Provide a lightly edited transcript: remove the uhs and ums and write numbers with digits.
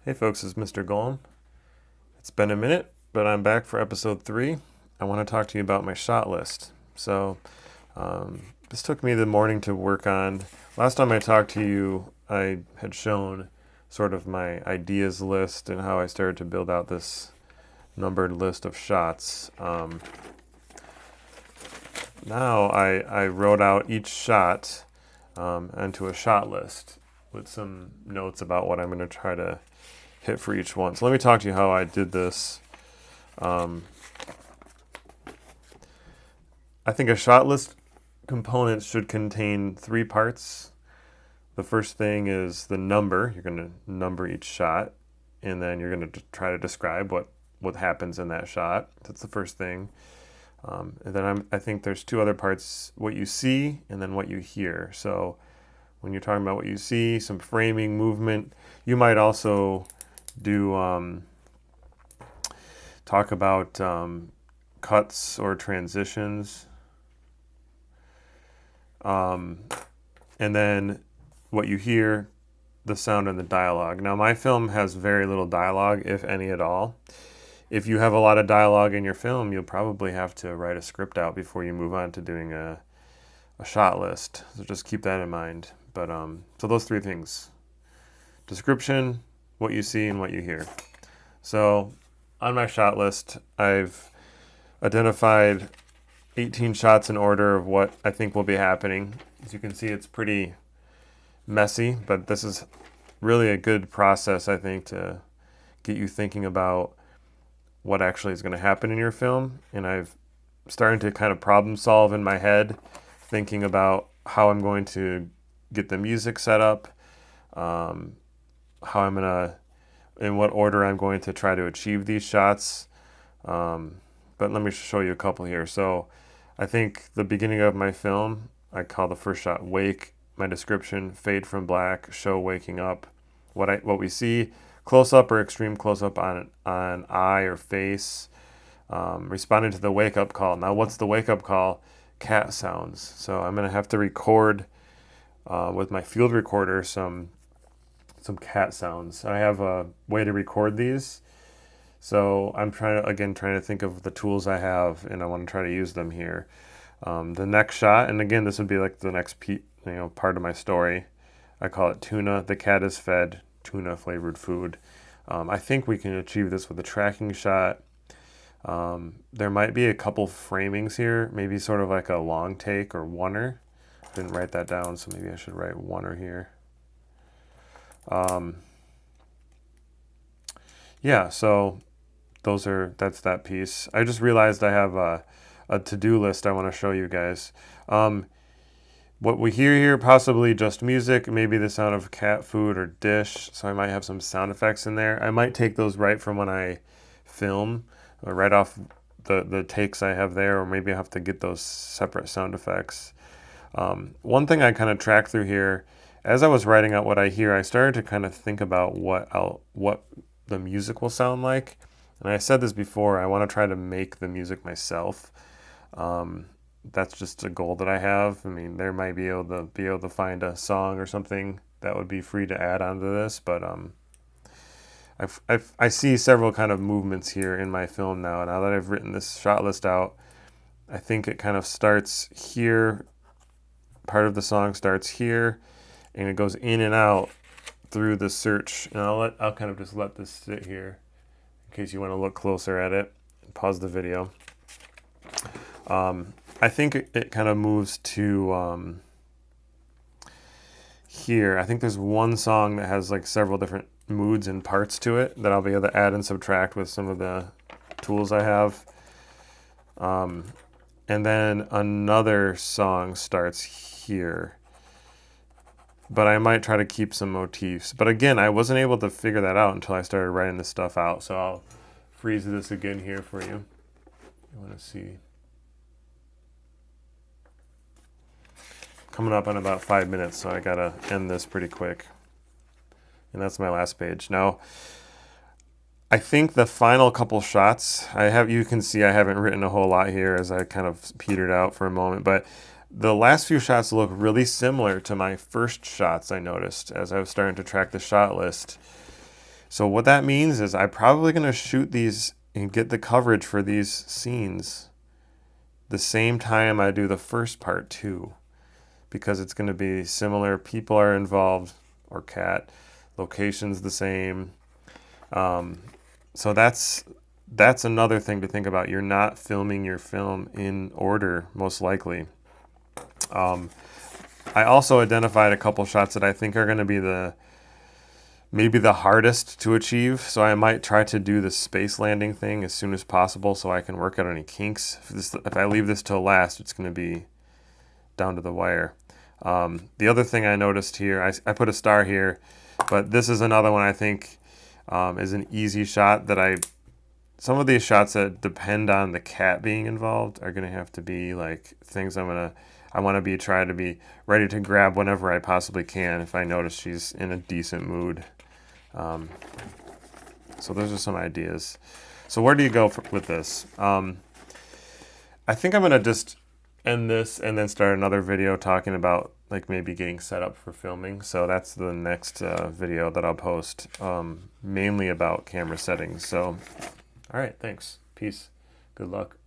Hey folks, it's Mr. Golem. It's been a minute, but I'm back for episode 3. I want to talk to you about my shot list. This took me the morning to work on. Last time I talked to you, I had shown sort of my ideas list and how I started to build out this numbered list of shots. Now I wrote out each shot into a shot list with some notes about what I'm going to try to hit for each one. So let me talk to you how I did this. I think a shot list component should contain 3 parts. The first thing is the number. You're going to number each shot, and then you're going to try to describe what happens in that shot. That's the first thing. And then I think there's 2 other parts: what you see and then what you hear. So when you're talking about what you see, some framing, movement, you might also do talk about cuts or transitions. And then what you hear, the sound and the dialogue. Now, my film has very little dialogue, if any at all. If you have a lot of dialogue in your film, you'll probably have to write a script out before you move on to doing a shot list. So just keep that in mind. But so those 3 things: description, what you see, and what you hear. So on my shot list, I've identified 18 shots in order of what I think will be happening. As you can see, it's pretty messy, but this is really a good process, I think, to get you thinking about what actually is going to happen in your film. And I've started to kind of problem solve in my head, thinking about how I'm going to get the music set up, how I'm going to, in what order I'm going to try to achieve these shots. But let me show you a couple here. So I think the beginning of my film, I call the first shot wake. My description: fade from black, show waking up. What we see: close up or extreme close up on eye or face. Responding to the wake up call. Now, what's the wake up call? Cat sounds. So I'm gonna have to record with my field recorder some cat sounds. I have a way to record these. So I'm trying to think of the tools I have, and I want to try to use them here. The next shot, and again, this would be like the next part of my story. I call it tuna. The cat is fed tuna flavored food. I think we can achieve this with a tracking shot. There might be a couple framings here, maybe sort of like a long take or oneer. Didn't write that down, so maybe I should write oneer here. Yeah, so that's that piece. I just realized I have a to-do list I want to show you guys. What we hear here, possibly just music, maybe the sound of cat food or dish, so I might have some sound effects in there. I might take those right from when I film, right off the takes I have there, or maybe I have to get those separate sound effects. One thing I kind of track through here, as I was writing out what I hear, I started to kind of think about what the music will sound like. And I said this before, I want to try to make the music myself. That's just a goal that I have. I mean, there might be able to find a song or something that would be free to add onto this, but I see several kind of movements here in my film now. Now that I've written this shot list out, I think it kind of starts here. Part of the song starts here, and it goes in and out through the search. And I'll kind of just let this sit here in case you want to look closer at it. Pause the video. I think it kind of moves to here. I think there's one song that has like several different moods and parts to it that I'll be able to add and subtract with some of the tools I have. And then another song starts here. But I might try to keep some motifs. But again, I wasn't able to figure that out until I started writing this stuff out. So I'll freeze this again here for you. You want to see. Coming up on about 5 minutes, so I gotta end this pretty quick. And that's my last page. Now, I think the final couple shots, you can see I haven't written a whole lot here as I kind of petered out for a moment, but the last few shots look really similar to my first shots I noticed as I was starting to track the shot list. So what that means is I'm probably going to shoot these and get the coverage for these scenes the same time I do the first part too, because it's going to be similar. People are involved, or cat. Location's the same. So that's another thing to think about. You're not filming your film in order, most likely. I also identified a couple shots that I think are going to be maybe the hardest to achieve. So I might try to do the space landing thing as soon as possible so I can work out any kinks. If I leave this till last, it's going to be down to the wire. The other thing I noticed here, I put a star here, but this is another one I think is an easy shot that some of these shots that depend on the cat being involved are going to have to be like things I want to try to be ready to grab whenever I possibly can if I notice she's in a decent mood. So those are some ideas. So where do you go with this? I think I'm going to just end this and then start another video talking about like maybe getting set up for filming. So that's the next video that I'll post, mainly about camera settings. So, all right, thanks. Peace. Good luck.